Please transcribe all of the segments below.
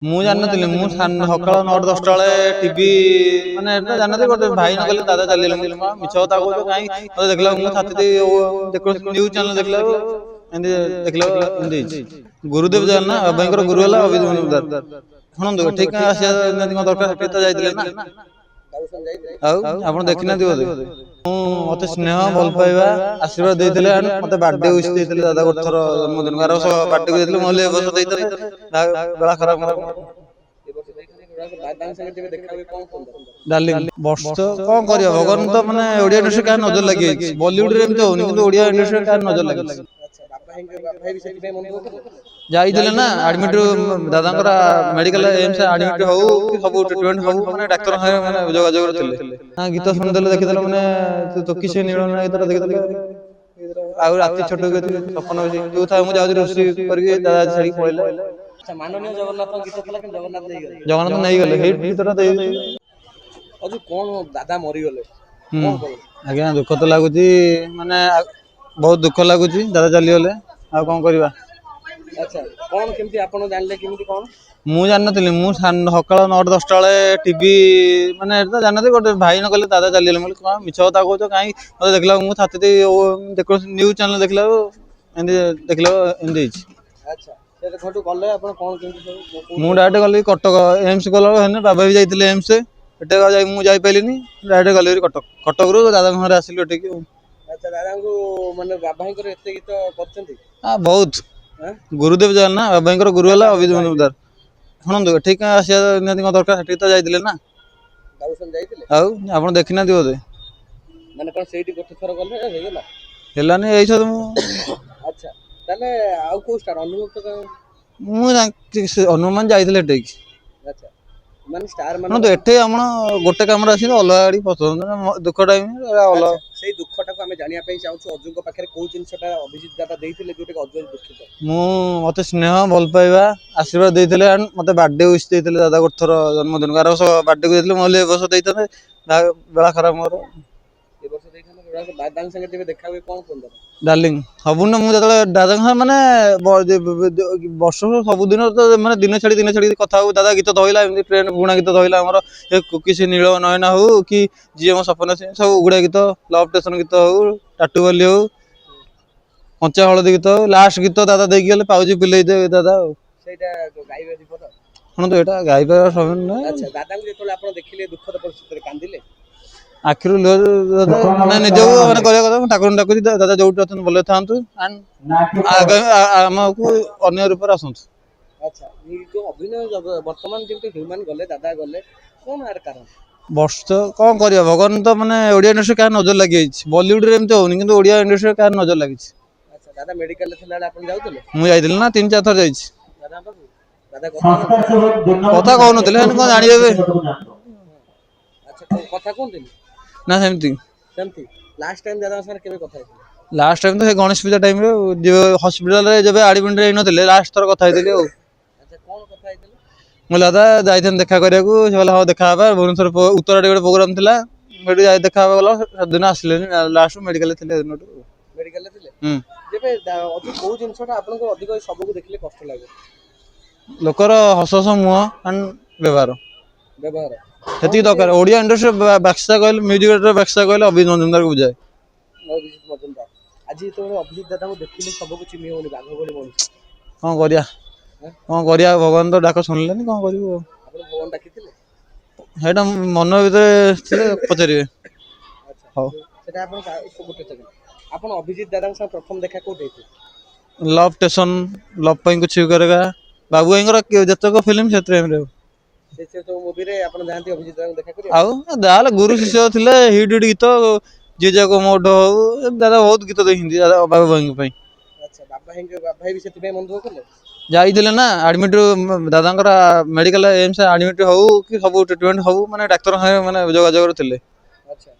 ମୁଁ ଜାଣିନଥିଲି। ମୁଁ ସକାଳ 9ଟା 10ଟା ବେଳେ ଟିଭି ମାନେ ଏଟା ଜାଣିନଥିଲି। ଗୋଟେ ଭାଇ ନ କହିଲେ ଦାଦା ଚାଲିଗଲେ। ମୁଁ କହିଲି ମିଛ କଥା କହୁଛ କାହିଁ ମତେ ଦେଖିଲା ମୁଁ ଛାତି ଦେଖୁଛି ନ୍ୟୁଜ ଚ୍ୟାନେଲ ଦେଖିଲା ଏମିତି ଦେଖିଲା ଏମିତି ହେଇଛି। ଗୁରୁଦେବ ଯାନ ନା ବାବାଙ୍କର ଗୁରୁ ହେଲା ଅଭିଜିତ ମଜୁମଦାର। ଶୁଣନ୍ତୁ ଏଠିକି କାଇଁ ଆସିବା ନିହାତି କଣ ଦରକାର? ସେଠି ତ ଯାଇଥିଲେ ନା। ଆଉ ଆପଣ ଦେଖିନାହାନ୍ତି ବୋଧେ? ମୁଁ ମତେ ସ୍ନେହ ଭଲ ପାଇବା ଆଶୀର୍ବାଦ ଦେଇଥିଲେ ମତେ ବାର୍ଥଡେ ୱିଶ ଦେଇଥିଲେ ଦାଦା ଗୋଟେ ଥର ଜନ୍ମଦିନକୁ। ଆର ବର୍ଷ ବାର୍ଥଡେ ଦେଇଥିଲେ ମୁଁ କହିଲି ଏ ବର୍ଷ ଦେଇଥିଲେ ବେଳା ଖରାପ ମୋର। ଡାର୍ଲିଂ ବର୍ଷ କଣ କରିବା ଭଗବାନ ତ ମାନେ ଓଡିଆ ଇଣ୍ଡଷ୍ଟ୍ରି କାହାର ନଜର ଲାଗିଯାଇଛି। ବଲିଉଡ ରେ ଏମିତି ହଉନି କିନ୍ତୁ ଓଡିଆ ଇଣ୍ଡଷ୍ଟ୍ରି କାହାର ନଜର ଲାଗିଛି। ଯାଇଥିଲେ ନା ଆଡମିଟ ଦାଦାଙ୍କର ମେଡିକାଲ ଏମ୍ସ ଆଡମିଟ ହଉ କି ସବୁ ଟ୍ରିଟମେଣ୍ଟ ହଉ ମାନେ ଡାକ୍ତର ସାଙ୍ଗେ ମାନେ ଯୋଗାଯୋଗରେ ଥିଲେ। ଗୀତ ଶୁଣିଦେଲେ ଦେଖିଦେଲେ ମାନେ ତୋକି ସେ ନୀଳନା ଗୀତଟା ଦେଖିଦେଲେ ଆଉ ରାତି ଛୋଟ ସପନ ତୁ ଥା ମୁଁ ଯାଉଛି ରୋଷେଇ କରିକି ଦାଦା ଛାଡିକି ପଳେଇଲେ। ମାନନୀୟ ଜଗନ୍ନାଥଙ୍କ ଗୀତ ଥିଲା କିନ୍ତୁ ଜଗନ୍ନାଥ ନେଇଗଲେ ହେଇ ଗୀତଟା ଦେଇଦେଇଥିଲେ। ଆଉ କଣ ଦାଦା ମରିଗଲେ ହୁଁ କଣ କଲେ? ଆଜ୍ଞା ଦୁଃଖ ତ ଲାଗୁଛି ମାନେ ବହୁତ ଦୁଃଖ ଲାଗୁଛି ଦାଦା ଚାଲିଗଲେ ଆଉ କଣ କରିବା। ଆଚ୍ଛା କଣ କେମିତି ଆପଣ ଜାଣିଲେ କେମିତି କଣ? ମୁଁ ଜାଣିନଥିଲି। ମୁଁ ସକାଳ 9ଟା 10ଟା ବେଳେ ଟିଭି ମାନେ ଏଟା ଜାଣିନଥିଲି। ଗୋଟେ ଭାଇ ନ କହିଲେ ଦାଦା ଚାଲିଗଲେ। ମୁଁ କହିଲି କଣ ମିଛ କଥା କହୁଛ କାହିଁ ମତେ ଦେଖିଲା ମୁଁ ଛାତି ଦେଖୁଛି ନ୍ୟୁଜ ଚ୍ୟାନେଲ ଦେଖିଲା ଏମିତି ଦେଖିଲା ଏମିତି ହେଇଛି। ଆଚ୍ଛା ଘରଠୁ ଗଲେ ଆପଣ କଣ କେମିତି ସବୁ? ମୁଁ ଡାଇରେକ୍ଟ ଗଲି କଟକ ଏମ୍ସ ଗଲା ବାବା ବି ଯାଇଥିଲେ ଏମ୍ସ। ଏଟେ ମୁଁ ଯାଇପାରିଲିନି ଡାଇରେକ୍ଟ ଗଲି କଟକରୁ ଦାଦାଙ୍କ ଘରେ ଆସିଲୁ ଏଠିକି। ଆଚ୍ଛା ଦାଦାଙ୍କୁ ମାନେ ବାବାଙ୍କର ଏତେ ଗୀତ କରିଛନ୍ତି? ବହୁତ ଗୁରୁଦେବ ଯାନ ନା ବାବାଙ୍କର ଗୁରୁ ହେଲା ଅଭିଜିତ ମଜୁମଦାର। ଶୁଣନ୍ତୁ ଏଠିକି କାଇଁ ଆସିବା ନିହାତି କଣ ଦରକାର? ସେଠିକି ତ ଯାଇଥିଲେ ନା। ଯାଇଥିଲେ ଆଉ ଆପଣ ଦେଖିନାହାନ୍ତି ବୋଧେ? ମାନେ କଣ ସେଇଠି ଗୋଟେ ଥର ଗଲେ ହେଇଗଲା? ହେଲାନି ଏଇଛ ମୁଁ ଆଚ୍ଛା ତାହେଲେ ଆଉ କୋଉ ଷ୍ଟାର ଅନୁଭବ ମୁଁ ହନୁମାନ ଯାଇଥିଲେ ଏଠିକି। ଆଚ୍ଛା ମାନେ ଷ୍ଟାର ଶୁଣନ୍ତୁ ଏଠି ଆପଣ ଗୋଟେ କାମରେ ଆସିକି ଅଲଗା ଗାଡି ପଶୁଛନ୍ତି ଦୁଃଖ ଟାଇମ ଅଲଗା। ସେଇ ଦୁଃଖଟାକୁ ଆମେ ଜାଣିବା ପାଇଁ ଚାହୁଁଛୁ ଅଜୁଙ୍କ ପାଖରେ କୋଉ ଜିନିଷଟା ଅଭିଜିତ ଦାଦା ଦେଇଥିଲେ ଯୋଉଟା ଅଜୁ ଦୁଃଖିତ। ମୁଁ ମତେ ସ୍ନେହ ଭଲ ପାଇବା ଆଶୀର୍ବାଦ ଦେଇଥିଲେ ମତେ ବାର୍ଥଡେ ୱିଶ ଦେଇଥିଲେ ଦାଦା ଗୋଟେ ଥର ଜନ୍ମଦିନକୁ। ଆର ବର୍ଷ ବାର୍ଥଡେ ଦେଇଥିଲେ ମୁଁ କହିଲି ଏ ବର୍ଷ ଦେଇଥାନ୍ତେ ବେଳା ଖରାପ ମୋର। ଏ ବର୍ଷ ଦେଇଥାନ୍ତେ ଦାଦାଙ୍କ ସାଙ୍ଗେ ଯେବେ ଦେଖା ହୁଏ କଣ କୁହନ୍ତି? ଡାର୍ଲିଂ ସବୁଦିନ ମୁଁ ଯେତେବେଳେ ଦାଦାଙ୍କ ସାଙ୍ଗେ ମାନେ ବର୍ଷକୁ ସବୁଦିନ ତ ମାନେ ଦିନେ ଛାଡି କଥା ହଉ। ଦାଦା ଗୀତ ଧଇଲା ଏମିତି ଟ୍ରେନ ପୁରୁଣା ଗୀତ ଧଇଲା ଆମର କୋକି ସେ ନୀଳ ନୟନା ହଉ କି ଯିଏ ମୋ ସପନ ସେ ସବୁ ଗୁଡା ଗୀତ ଲଭ ଷ୍ଟେସନ ଗୀତ ହଉ ଟାଟୁ ବାଲି ହଉ କଞ୍ଚା ହଳଦୀ ଗୀତ ହଉ ଲାଷ୍ଟ ଗୀତ ଦାଦା ଦେଇକି ଗଲେ ପାଉଜି ପିଲେଇ ଦେ ଦାଦା ଆଉ ସେଇଟା ଗାଇବେ ଯିବ ତ। ଶୁଣନ୍ତୁ ଏଇଟା ଗାଇବାର ସମୟ ନୁହେଁ। ଆଚ୍ଛା ଦାଦାଙ୍କୁ ଯେତେବେଳେ ଆପଣ ଦେଖିଲେ ଦୁଃଖଦ ପରିସ୍ଥିତିରେ କାନ୍ଦିଲେ? ଆଖିରୁ ଲୁହ ମାନେ ନିଜକୁ ମାନେ କରିବା କଥା ମୁଁ ଠାକୁରଙ୍କୁ ଡାକୁଛି ଦାଦା ଯୋଉଠି ଅଛନ୍ତି ଭଲରେ ଥାନ୍ତୁ ଆମକୁ ଅନ୍ୟ ରୂପରେ ଆସନ୍ତୁ। ଆଚ୍ଛା ଯୋଉ ଅଭିନୟ ବର୍ତ୍ତମାନ ଯେମିତି ହ୍ୟୁମାନ ଗଲେ ଦାଦା ଗଲେ କଣ ଏହାର କାରଣ? ବର୍ଷ କଣ କରିବା ଭଗବାନ ତ ମାନେ ଓଡିଆ ଇଣ୍ଡଷ୍ଟ୍ରି କାହାର ନଜର ଲାଗିଯାଇଛି। ବଲିଉଡ ରେ ଏମିତି ହଉନି କିନ୍ତୁ ଓଡିଆ ଇଣ୍ଡଷ୍ଟ୍ରି କାହାର ନଜର ଲାଗିଛି। ଆଚ୍ଛା ଦାଦା ମେଡିକାଲରେ ଥିଲାବେଳେ ଆପଣ ଯାଉଥିଲେ? ମୁଁ ଯାଇଥିଲି ନା 3-4 ଥର ଯାଇଛି। ଦାଦା ପାଖକୁ ଦାଦା କଥା କହୁନଥିଲେ କଣ ଜାଣିଦେବେ। ଆଚ୍ଛା କଥା କୁହନ୍ତିନି ନା ସେମିତି ସେମିତି ଲାଷ୍ଟ ଟାଇମ ଦାଦାଙ୍କ ସାଙ୍ଗରେ କେବେ କଥା ହେଇଥିଲେ? ଲାଷ୍ଟ ଟାଇମ ତ ସେ ଗଣେଶ ପୂଜା ଟାଇମରେ ହସ୍ପିଟାଲରେ ଯେବେ ଆଡମିଟ ହେଇନଥିଲେ ଲାଷ୍ଟ ଥର କଥା ହେଇଥିଲି ଆଉ। ଆଚ୍ଛା କଣ କଥା ହେଇଥିଲେ? ମୁଁ ଦାଦା ଯାଇଥାନ୍ତି ଦେଖା କରିବାକୁ ସେ କହିଲା ହଉ ଦେଖାହବା ଭୁବନେଶ୍ୱର ଉତ୍ତର ଆଡେ ଗୋଟେ ପ୍ରୋଗ୍ରାମ ଥିଲା ସେଠି ଯାଇ ଦେଖାହବା ଗଲା ସେଦିନ ଆସିଲେନି ଲାଷ୍ଟ ମେଡିକାଲରେ ଥିଲେ ଦିନଠୁ। ମେଡିକାଲରେ ଥିଲେ ଯେବେ କୋଉ ଜିନିଷଟା ଆପଣଙ୍କୁ ଅଧିକ ସବୁକୁ ଦେଖିଲେ କଷ୍ଟ ଲାଗେ? ଲୋକର ହସ ହସ ମୁହଁ ବ୍ୟବହାର ସେତିକି ଦରକାର। ଓଡିଆ ଇଣ୍ଡଷ୍ଟ୍ରି ବାକ୍ସା କହିଲେ ମ୍ୟୁଜିକ ବାକ୍ସା କହିଲେ ଅଭିଜିତ ମଜୁମଦାରକୁ ବୁଝାଏ। ଅଭିଜିତ ମଜୁମଦାର ଆଜି ଯେତେବେଳେ ଅଭିଜିତ ଦାଦାଙ୍କୁ ଦେଖିଲେ ସବୁକୁ ଚିହ୍ନି ହଉନି ବାଘ ଭଳି ମଣିଷ। କଣ କରିବା ଭଗବାନ ତ ଡାକ ଶୁଣିଲେନି କଣ କରିବୁ ଆଉ। ଆପଣ ଭଗବାନ ଡାକିଥିଲେ? ସେଇଟା ମନ ଭିତରେ ଥିଲେ ପଚାରିବେ। ହଉ ସେଟା ଆପଣ ଅଭିଜିତ ଦାଦାଙ୍କ ସାଙ୍ଗେ ପ୍ରଥମ ଦେଖା କୋଉଠି ହେଇଥିଲା? ଲଭ ଷ୍ଟେସନ ଲଭ ପାଇଁ କୁଛ ବି କରେଗା ବାବୁ ଭାଇଙ୍କର ଯେତେକ ଫିଲ୍ମ ସେଥିରେ ସେ ସବୁ ମୁଭିରେ ଆପଣ ଯାଆନ୍ତି ଅଭିଜିତ ଦାଦାଙ୍କୁ ଦେଖା ଆଉ କରିବାକୁ? ଯାହାହେଲେ ଗୁରୁ ଶିଷ୍ୟ ଥିଲେ ହିଟ୍ ଗୀତ ଯିଏ ଯାକ ମୋଠ ହଉ ଦାଦା ବହୁତ ଗୀତ ଦେଇଛନ୍ତି ଦାଦା ବାବୁ ଭାଇଙ୍କ ପାଇଁ। ଆଚ୍ଛା ବାବା ଭାଇ ବି ସେଥିପାଇଁ ମନ ଦୁଃଖ କଲେ? ଯାଇଥିଲେ ନା ଆଡମିଟ ଦାଦାଙ୍କର ମେଡିକାଲ ଏମ୍ସ ଆଡମିଟ ହଉ କି ସବୁ ଟ୍ରିଟମେଣ୍ଟ ହଉ ମାନେ ଡାକ୍ତର ସାଙ୍ଗେ ମାନେ ଯୋଗାଯୋଗରେ ଥିଲେ। ଆଚ୍ଛା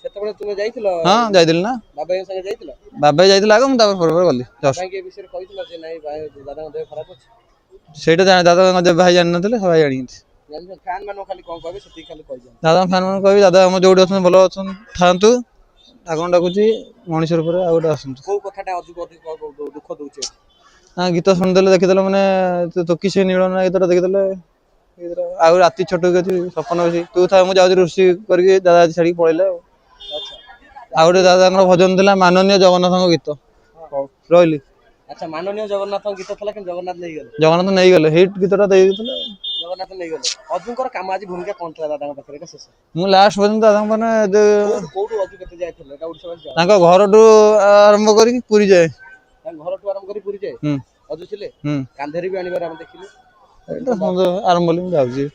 ସେତେବେଳେ ତୁମେ ଯାଇଥିଲ? ହଁ ଯାଇଥିଲି ନା ବାବାଙ୍କ ସାଙ୍ଗେ ଯାଇଥିଲ? ବାବା ଯାଇଥିଲେ ଆଗ ମୁଁ ତାପରେ ପରେ ଗଲି। ବାବାଙ୍କ ଏ ବିଷୟରେ କହିଥିଲ ଯେ ନାଇଁ ଦାଦାଙ୍କ ଦେହ ଖରାପ ଅଛି? ସେଇଟା ଦାଦା ଭାଇ ଜାଣିନଥିଲେ ଭାଇ ଜାଣିଛନ୍ତି। ଫ୍ୟାନ ମାନଙ୍କୁ ଖାଲି କଣ କହିବେ ସେତିକି ଖାଲି କହିଦିଅନ୍ତୁ। ଦାଦା ଫ୍ୟାନ ମାନଙ୍କୁ କହିବି ଦାଦା ଆମର ଯୋଉଠି ଅଛନ୍ତି ଭଲ ଅଛନ୍ତି ଥାଆନ୍ତୁ ଠାକୁରଙ୍କୁ ଡାକୁଛି ମଣିଷ ରୂପରେ ଆଉ ଗୋଟେ ଆସନ୍ତୁ। କୋଉ କଥାଟା ଅଧିକ ଦୁଃଖ ଦଉଛି? ନା ଗୀତ ଶୁଣିଦେଲେ ଦେଖିଦେଲେ ମାନେ ତୋ କିସ ନୀଳ ନା ଗୀତଟା ଦେଖିଦେଲେ ଆଉ ରାତି ଛୋଟ ଅଛି ସପନ ଅଛି ତୁ ଥା ମୁଁ ଯାଉଛି ରୋଷେଇ କରିକି ଦାଦା ଆଜି ଛାଡିକି ପଳେଇଲେ ଆଉ। ଆଚ୍ଛା ଆଉ ଗୋଟେ ଦାଦାଙ୍କର ଭଜନ ଥିଲା ମାନନୀୟ ଜଗନ୍ନାଥଙ୍କ ଗୀତ। ହଉ ରହିଲି। ଆଚ୍ଛା ମାନନୀୟ ଜଗନ୍ନାଥଙ୍କ ଗୀତ ଥିଲା କିନ୍ତୁ ଜଗନ୍ନାଥ ନେଇଗଲେ। ଜଗନ୍ନାଥ ନେଇଗଲେ ହେଇ ଗୀତଟା ଦେଇଥିଲେ। ଜଗନ୍ନାଥ ନେଇଗଲେ। ଅଜୁଙ୍କର କାମ ଆଜି ଭୂମିକା କଣ ଥିଲା ଦାଦାଙ୍କ ପାଖରେ ଏଇଟା ଶେଷ। ମୁଁ ଲାଷ୍ଟ ପର୍ଯ୍ୟନ୍ତ ଦାଦାଙ୍କ ମାନେ କୋଉଠୁ ଅଜୁ କେତେ ଯାଇଥିଲେ ଏଟା ଓଡ଼ିଶା ବାସୀ ତାଙ୍କ ଘରଠୁ ଆରମ୍ଭ କରିକି ପୁରୀ ଯାଏ। ତାଙ୍କ ଘରଠୁ ଆରମ୍ଭ କରି ପୁରୀ ଯାଏ। ହୁଁ ଅଜୁ ଥିଲେ ହୁଁ କାନ୍ଧରେ ବି ଆଣିବାର ଆମେ ଦେଖିଲୁ। ଏଇଟା ଆରମ୍ଭ ବୋଲି ମୁଁ ଯାଉଛି।